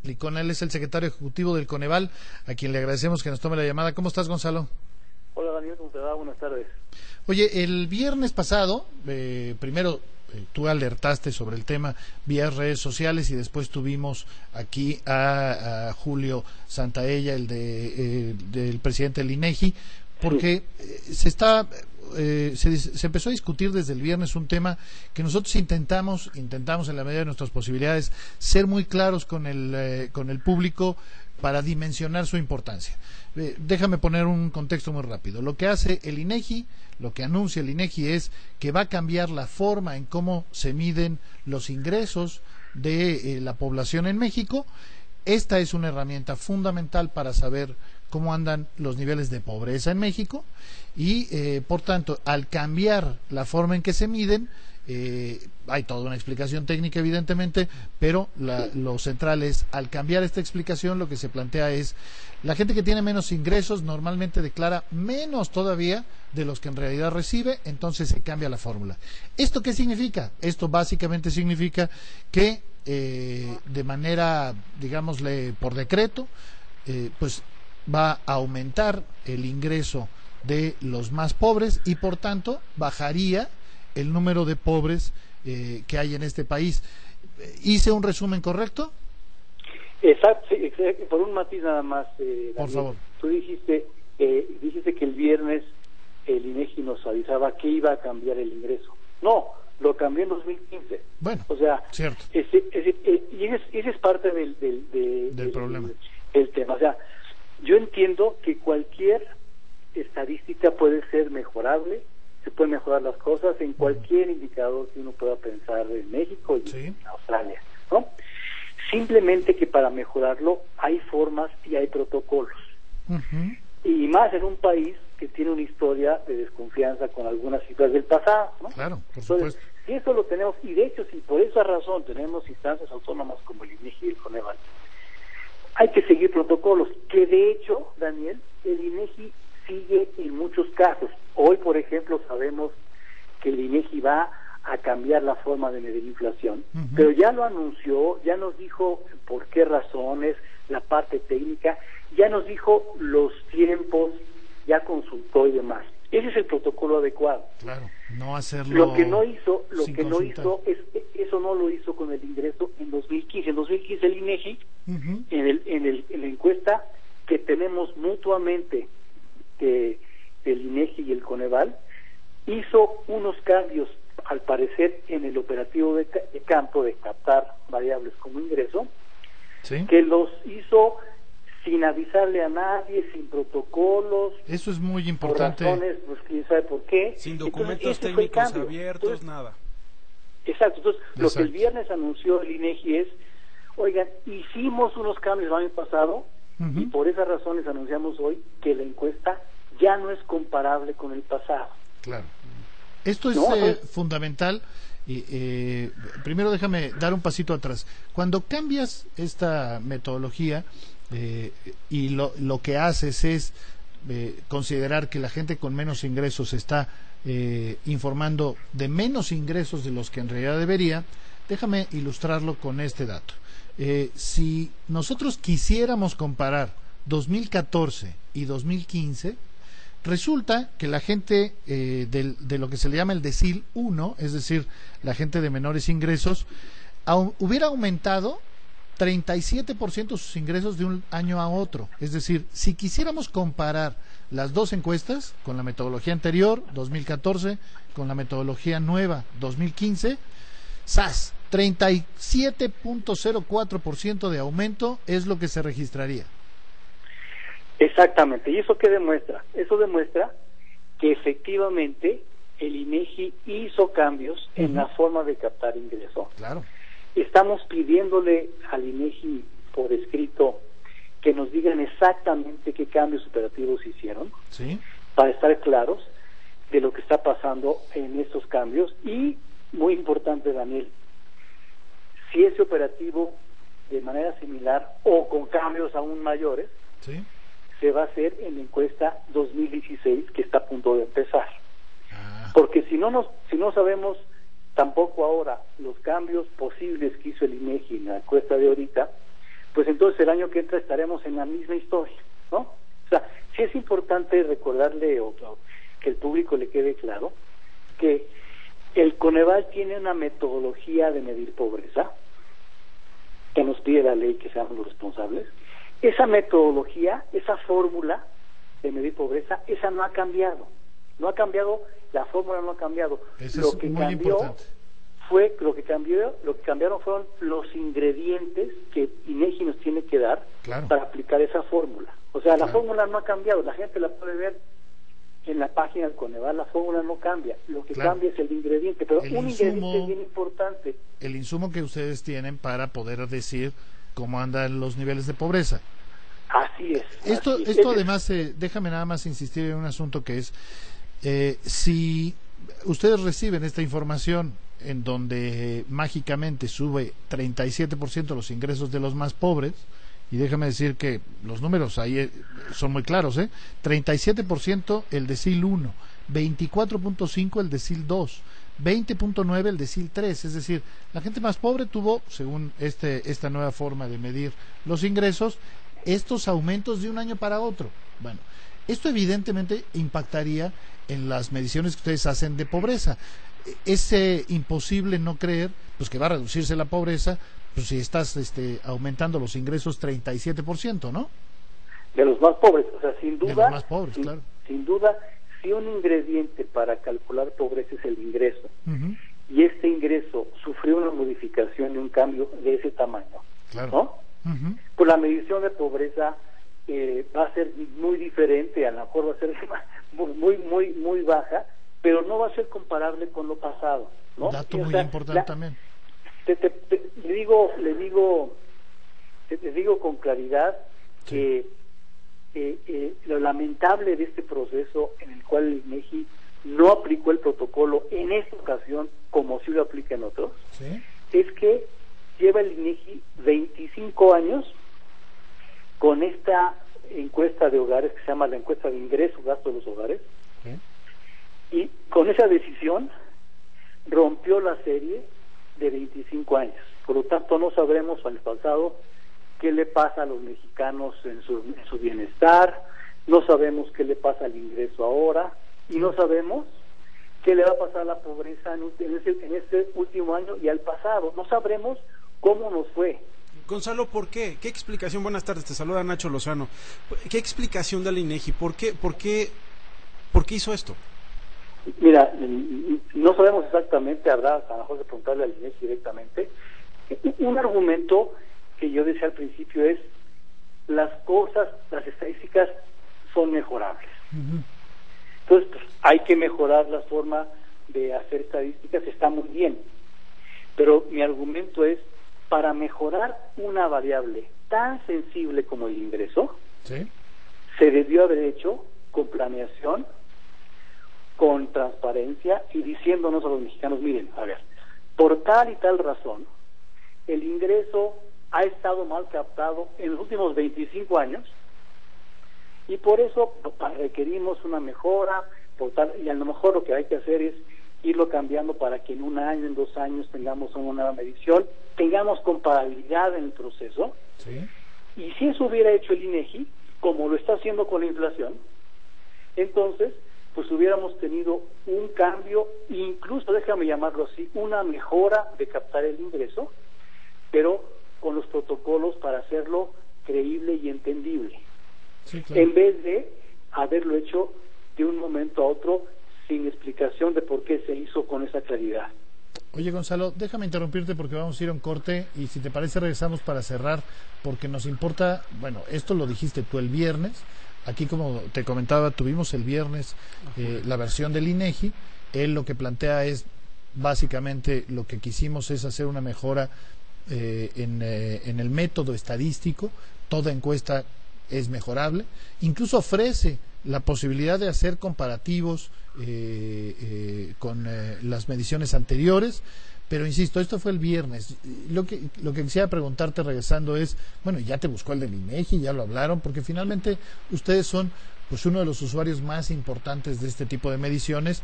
Y con él es el secretario ejecutivo del Coneval, a quien le agradecemos que nos tome la llamada. ¿Cómo estás, Gonzalo? Hola, Daniel, ¿cómo te va? Buenas tardes. Oye, el viernes pasado, primero tú alertaste sobre el tema vía redes sociales y después tuvimos aquí a Julio Santaella, del presidente del INEGI, porque se empezó a discutir desde el viernes un tema que nosotros intentamos en la medida de nuestras posibilidades ser muy claros con el público para dimensionar su importancia. Déjame poner un contexto muy rápido. Lo que hace el INEGI, lo que anuncia el INEGI es que va a cambiar la forma en cómo se miden los ingresos de la población en México. Esta es una herramienta fundamental para saber cómo andan los niveles de pobreza en México y, por tanto, al cambiar la forma en que se miden, hay toda una explicación técnica, evidentemente, pero lo central es, al cambiar esta explicación, lo que se plantea es, la gente que tiene menos ingresos normalmente declara menos todavía de los que en realidad recibe, entonces se cambia la fórmula. ¿Esto qué significa? Esto básicamente significa que de manera, digámosle, por decreto, pues va a aumentar el ingreso de los más pobres y por tanto bajaría el número de pobres que hay en este país. ¿Hice un resumen correcto? Exacto, por un matiz nada más. Daniel, por favor. Tú dijiste que el viernes el INEGI nos avisaba que iba a cambiar el ingreso. No, lo cambió en 2015. Bueno, o sea, cierto. Ese es parte del problema. El tema. O sea, yo entiendo que cualquier estadística puede ser mejorable, se pueden mejorar las cosas en cualquier indicador que uno pueda pensar en México y en Australia, ¿no? Simplemente que para mejorarlo hay formas y hay protocolos. Y más en un país que tiene una historia de desconfianza con algunas cifras del pasado, ¿no? Claro, por supuesto. Entonces, si eso lo tenemos, y de hecho, si por esa razón tenemos instancias autónomas como el INEGI y el Coneval, hay que seguir protocolos, que de hecho, Daniel, el INEGI sigue en muchos casos. Hoy, por ejemplo, sabemos que el INEGI va a cambiar la forma de medir inflación, pero ya lo anunció, ya nos dijo por qué razones, la parte técnica, ya nos dijo los tiempos, ya consultó y demás. Ese es el protocolo adecuado. Claro, no hacerlo. Lo que no hizo es, eso no lo hizo con el ingreso en 2015. En 2015 el INEGI, en la encuesta que tenemos mutuamente el INEGI y el Coneval, hizo unos cambios, al parecer, en el operativo de campo de captar variables como ingreso, que los hizo sin avisarle a nadie, sin protocolos. Eso es muy importante. Por razones, pues quién sabe por qué. Sin documentos técnicos abiertos, nada. Exacto. Entonces, lo que el viernes anunció el INEGI es, oigan, hicimos unos cambios el año pasado y por esas razones anunciamos hoy que la encuesta ya no es comparable con el pasado. Claro. Esto es fundamental. Primero déjame dar un pasito atrás. Cuando cambias esta metodología y lo que haces es considerar que la gente con menos ingresos está informando de menos ingresos de los que en realidad debería, déjame ilustrarlo con este dato. Si nosotros quisiéramos comparar 2014 y 2015, resulta que la gente de lo que se le llama el decil 1, es decir, la gente de menores ingresos, hubiera aumentado 37% sus ingresos de un año a otro. Es decir, si quisiéramos comparar las dos encuestas con la metodología anterior, 2014, con la metodología nueva, 2015, ¡zas! 37.04% de aumento es lo que se registraría. Exactamente. ¿Y eso qué demuestra? Eso demuestra que efectivamente el INEGI hizo cambios en la forma de captar ingreso. Claro. Estamos pidiéndole al INEGI por escrito que nos digan exactamente qué cambios operativos hicieron, para estar claros de lo que está pasando en estos cambios. Y, muy importante, Daniel, si ese operativo de manera similar o con cambios aún mayores, se va a hacer en la encuesta 2016 que está a punto de empezar. Porque si no sabemos tampoco ahora los cambios posibles que hizo el INEGI en la encuesta de ahorita, pues entonces el año que entra estaremos en la misma historia, ¿no? O sea, sí es importante recordarle o que el público le quede claro que el Coneval tiene una metodología de medir pobreza que nos pide la ley que seamos los responsables. Esa metodología, esa fórmula de medir pobreza, esa no ha cambiado. No ha cambiado, la fórmula no ha cambiado. Eso lo es que muy cambió importante. lo que cambiaron fueron los ingredientes que INEGI nos tiene que dar para aplicar esa fórmula. O sea, la fórmula no ha cambiado, la gente la puede ver en la página del Coneval, la fórmula no cambia, lo que cambia es el ingrediente, pero un ingrediente es bien importante. El insumo que ustedes tienen para poder decir cómo andan los niveles de pobreza. Así es. Esto así es. además, déjame nada más insistir en un asunto que es, si ustedes reciben esta información en donde mágicamente sube 37% los ingresos de los más pobres, y déjame decir que los números ahí son muy claros, 37% el decil 1, 24.5 el decil 2, 20.9 el decil 3, es decir, la gente más pobre tuvo, según esta nueva forma de medir los ingresos, estos aumentos de un año para otro. Bueno, esto evidentemente impactaría en las mediciones que ustedes hacen de pobreza. Es imposible no creer pues que va a reducirse la pobreza pues si estás aumentando los ingresos 37%, ¿no? De los más pobres, o sea, sin duda. De los más pobres, claro. Sin duda, si un ingrediente para calcular pobreza es el ingreso, y este ingreso sufrió una modificación y un cambio de ese tamaño, ¿no? Pues la medición de pobreza va a ser muy diferente, a lo mejor va a ser muy baja, pero no va a ser comparable con lo pasado, ¿no? Dato muy importante también. Le digo con claridad que lo lamentable de este proceso en el cual el INEGI no aplicó el protocolo en esta ocasión como si lo aplica en otros, es que lleva el INEGI 25 años con esta encuesta de hogares que se llama la encuesta de ingresos, gastos de los hogares, y con esa decisión rompió la serie de 25 años. Por lo tanto, no sabremos al pasado qué le pasa a los mexicanos en su bienestar, no sabemos qué le pasa al ingreso ahora, y no sabemos qué le va a pasar a la pobreza en este último año y al pasado. No sabremos cómo nos fue. Gonzalo, ¿por qué? ¿Qué explicación? Buenas tardes, te saluda Nacho Lozano. ¿Qué explicación da la INEGI? ¿Por qué hizo esto? Mira, no sabemos exactamente, habrá a lo mejor de preguntarle al INEGI directamente. Un argumento que yo decía al principio es, las estadísticas son mejorables. Entonces, pues, hay que mejorar la forma de hacer estadísticas, está muy bien. Pero mi argumento es, para mejorar una variable tan sensible como el ingreso, se debió haber hecho con planeación, con transparencia y diciéndonos a los mexicanos, miren, a ver, por tal y tal razón, el ingreso ha estado mal captado en los últimos 25 años y por eso requerimos una mejora, y a lo mejor lo que hay que hacer es irlo cambiando para que en un año, en 2 años tengamos una nueva medición, tengamos comparabilidad en el proceso, y si eso hubiera hecho el INEGI, como lo está haciendo con la inflación, entonces pues hubiéramos tenido un cambio, incluso, déjame llamarlo así, una mejora de captar el ingreso, pero con los protocolos para hacerlo creíble y entendible, en vez de haberlo hecho de un momento a otro sin explicación de por qué se hizo con esa claridad. Oye, Gonzalo, déjame interrumpirte porque vamos a ir a un corte y si te parece regresamos para cerrar, porque nos importa, bueno, esto lo dijiste tú el viernes. Aquí, como te comentaba, tuvimos el viernes la versión del INEGI. Él lo que plantea es, básicamente, lo que quisimos es hacer una mejora en el método estadístico. Toda encuesta es mejorable. Incluso ofrece la posibilidad de hacer comparativos con las mediciones anteriores, Pero insisto, esto fue el viernes. Lo que quisiera preguntarte regresando es, bueno, ya te buscó el del INEGI, ya lo hablaron, porque finalmente ustedes son pues uno de los usuarios más importantes de este tipo de mediciones,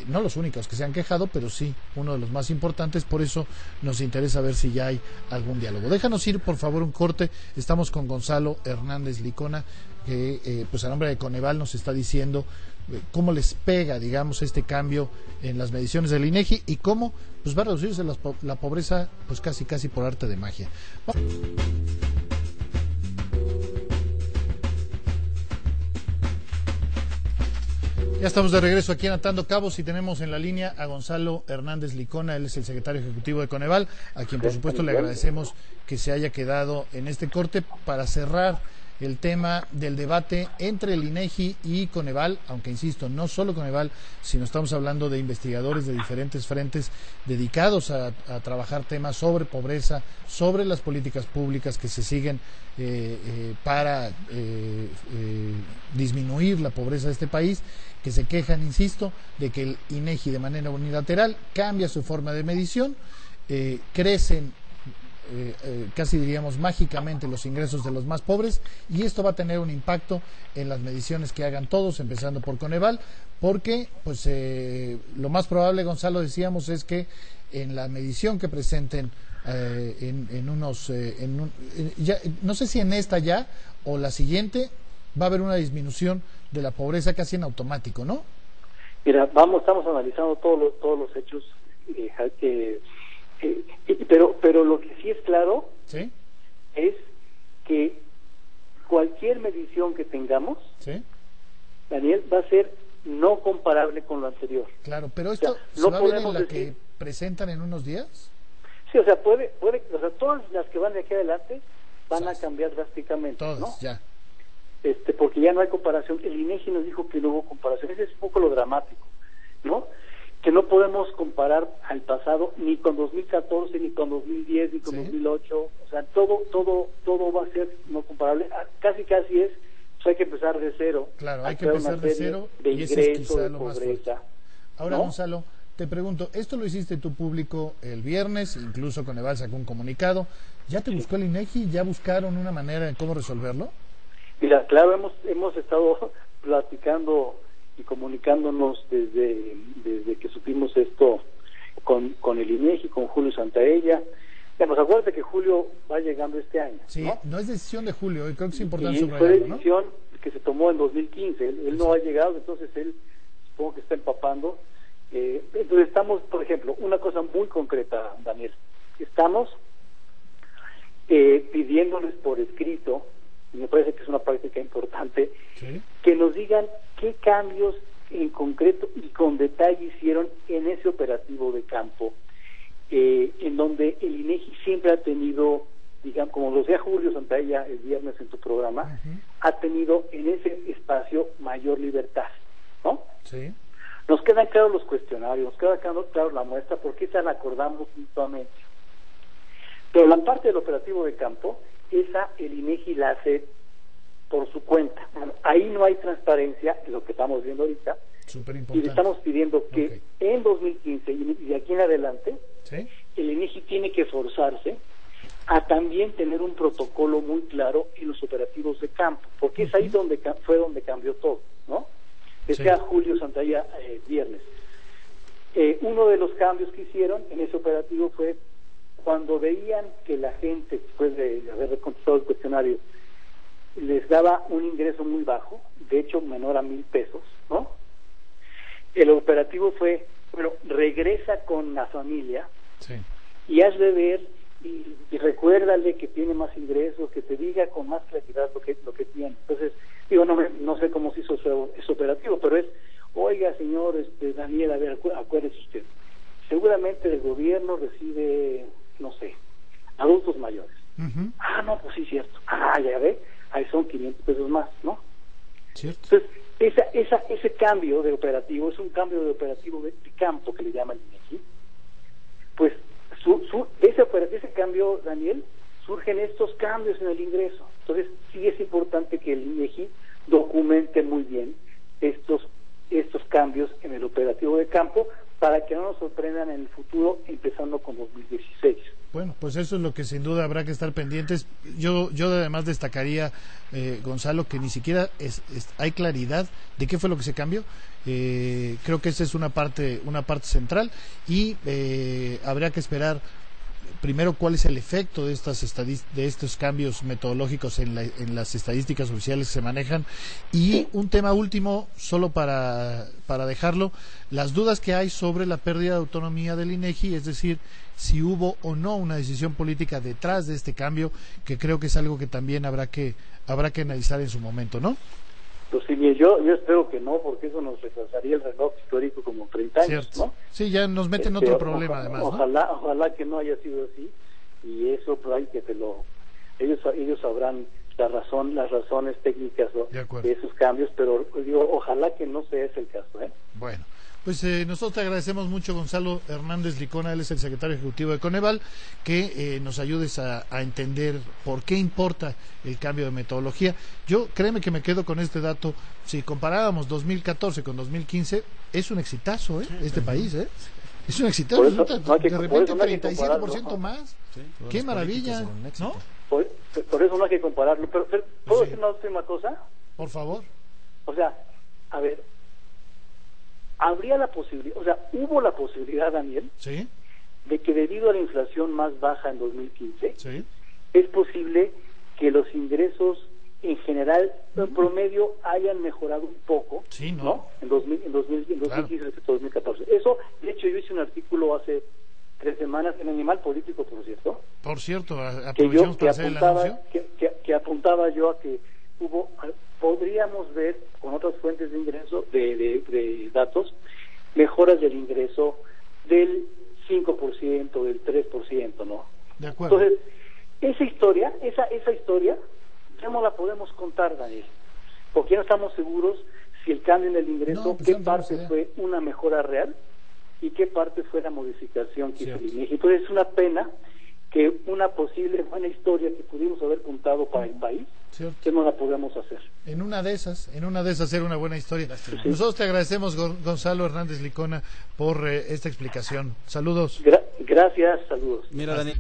no los únicos que se han quejado, pero sí uno de los más importantes, por eso nos interesa ver si ya hay algún diálogo. Déjanos ir, por favor, un corte. Estamos con Gonzalo Hernández Licona, que pues a nombre de Coneval nos está diciendo cómo les pega, digamos, este cambio en las mediciones del INEGI y cómo pues va a reducirse la pobreza pues casi por arte de magia. Ya estamos de regreso aquí en Atando Cabos y tenemos en la línea a Gonzalo Hernández Licona, él es el secretario ejecutivo de Coneval, a quien por supuesto le agradecemos que se haya quedado en este corte para cerrar el tema del debate entre el INEGI y Coneval, aunque insisto, no solo Coneval, sino estamos hablando de investigadores de diferentes frentes dedicados a trabajar temas sobre pobreza, sobre las políticas públicas que se siguen para disminuir la pobreza de este país, que se quejan, insisto, de que el INEGI de manera unilateral cambia su forma de medición, crecen casi diríamos mágicamente los ingresos de los más pobres, y esto va a tener un impacto en las mediciones que hagan todos, empezando por Coneval, porque pues lo más probable, Gonzalo, decíamos, es que en la medición que presenten no sé si en esta ya o la siguiente, va a haber una disminución de la pobreza casi en automático, ¿no? Mira, estamos analizando todos los hechos, pero lo que sí es claro, ¿sí?, es que cualquier medición que tengamos, ¿sí?, Daniel, va a ser no comparable con lo anterior. Claro, pero esto, o sea, ¿se va a ver en la que presentan en unos días? Sí, o sea, o sea, todas las que van de aquí adelante van a cambiar drásticamente, todas, ¿no? Ya. Porque ya no hay comparación. El INEGI nos dijo que no hubo comparación. Ese es un poco lo dramático, ¿no? Que no podemos comparar al pasado ni con 2014, ni con 2010, ni con 2008. O sea, todo va a ser no comparable. Casi es, pues hay que empezar de cero. Claro, hay que empezar de cero, y ese es quizá lo más fuerte. Ahora, ¿no? Gonzalo, te pregunto, esto lo hiciste tú público el viernes, incluso Coneval sacó un comunicado. ¿Ya te buscó el INEGI? ¿Ya buscaron una manera de cómo resolverlo? Mira, claro, hemos estado platicando y comunicándonos desde que supimos esto con el INEGI, con Julio Santaella. Pues acuérdate que Julio va llegando este año. Sí, no es decisión de Julio, y creo que es importante subrayarlo, ¿no? Fue decisión que se tomó en 2015, él no ha llegado, entonces él supongo que está empapando. Entonces estamos, por ejemplo, una cosa muy concreta, Daniel, estamos pidiéndoles por escrito, y me parece que es una práctica importante, ¿sí?, que nos digan qué cambios en concreto y con detalle hicieron en ese operativo de campo, en donde el INEGI siempre ha tenido, digamos, como lo decía Julio Santaella el viernes en tu programa, ha tenido en ese espacio mayor libertad, ¿no? Sí. Nos quedan claros los cuestionarios, nos queda claro la muestra, porque esa la acordamos mutuamente. Pero la parte del operativo de campo, esa el INEGI la hace por su cuenta. Bueno, ahí no hay transparencia, lo que estamos viendo ahorita, y le estamos pidiendo que en 2015 y de aquí en adelante, ¿sí?, el INEGI tiene que esforzarse a también tener un protocolo muy claro en los operativos de campo, porque es ahí donde cambió todo, ¿no? Decía Julio Santaella viernes. Uno de los cambios que hicieron en ese operativo fue cuando veían que la gente, después de haber contestado el cuestionario, les daba un ingreso muy bajo, de hecho menor a 1,000 pesos, ¿no? El operativo fue, bueno, regresa con la familia, sí, y hazle ver y recuérdale que tiene más ingresos, que te diga con más claridad lo que tiene. Entonces, digo, no sé cómo se hizo ese operativo, pero es, oiga, señor Daniel, a ver, acuérdese usted, seguramente el gobierno recibe, no sé, adultos mayores. No, pues sí, cierto. Ya ve, ahí son 500 pesos más, ¿no? Cierto. Entonces, ese cambio de operativo es un cambio de operativo de campo que le llaman INEGI. Pues ese cambio, Daniel, surgen estos cambios en el ingreso. Entonces, sí es importante que el INEGI documente muy bien estos cambios en el operativo de campo, para que no nos sorprendan en el futuro, empezando con 2016. Bueno, pues eso es lo que sin duda habrá que estar pendientes. Yo además destacaría, Gonzalo, que ni siquiera hay claridad de qué fue lo que se cambió. Creo que esa es una parte central y habría que esperar primero cuál es el efecto de estos cambios metodológicos en las estadísticas oficiales que se manejan, y un tema último solo para dejarlo, las dudas que hay sobre la pérdida de autonomía del INEGI, es decir, si hubo o no una decisión política detrás de este cambio, que creo que es algo que también habrá que analizar en su momento, ¿no? Pues sí, yo espero que no, porque eso nos retrasaría el reloj histórico como 30 años, Cierto. ¿no? Sí, ya nos meten otro problema, además, ¿no? Ojalá que no haya sido así, y eso pues hay que ellos sabrán las razones técnicas de esos cambios, pero digo, ojalá que no sea ese el caso, ¿eh? Bueno. Pues nosotros te agradecemos mucho, Gonzalo Hernández Licona, él es el secretario ejecutivo de Coneval, que nos ayudes a entender por qué importa el cambio de metodología. Yo, créeme que me quedo con este dato, si comparábamos 2014 con 2015, es un exitazo, este país, es un exitazo, de repente 37% más, sí, qué maravilla, ¿no? Por eso no hay que compararlo, pero ¿puedo decir una última cosa? Por favor. O sea, a ver, habría la posibilidad, o sea, hubo la posibilidad, Daniel, ¿sí?, de que debido a la inflación más baja en 2015, ¿sí?, es posible que los ingresos en general, en promedio, hayan mejorado un poco, sí, ¿no? En 2015 respecto a 2014. Eso, de hecho, yo hice un artículo hace 3 semanas en Animal Político, por cierto. Por cierto, aprovechamos para hacer el anuncio. Que apuntaba yo a que podríamos ver con otras fuentes de ingreso, de datos, mejoras del ingreso del 5%, del 3%, ¿no? De acuerdo. Entonces, esa historia ya no la podemos contar, Daniel, porque ya no estamos seguros si el cambio en el ingreso, qué parte fue una mejora real y qué parte fue la modificación que hizo el INEGI. Entonces es una pena que una posible buena historia que pudimos haber contado para el país, que no la podemos hacer. En una de esas era una buena historia. Sí. Nosotros te agradecemos, Gonzalo Hernández Licona, por esta explicación. Saludos. Gracias, saludos. Mira, Daniel.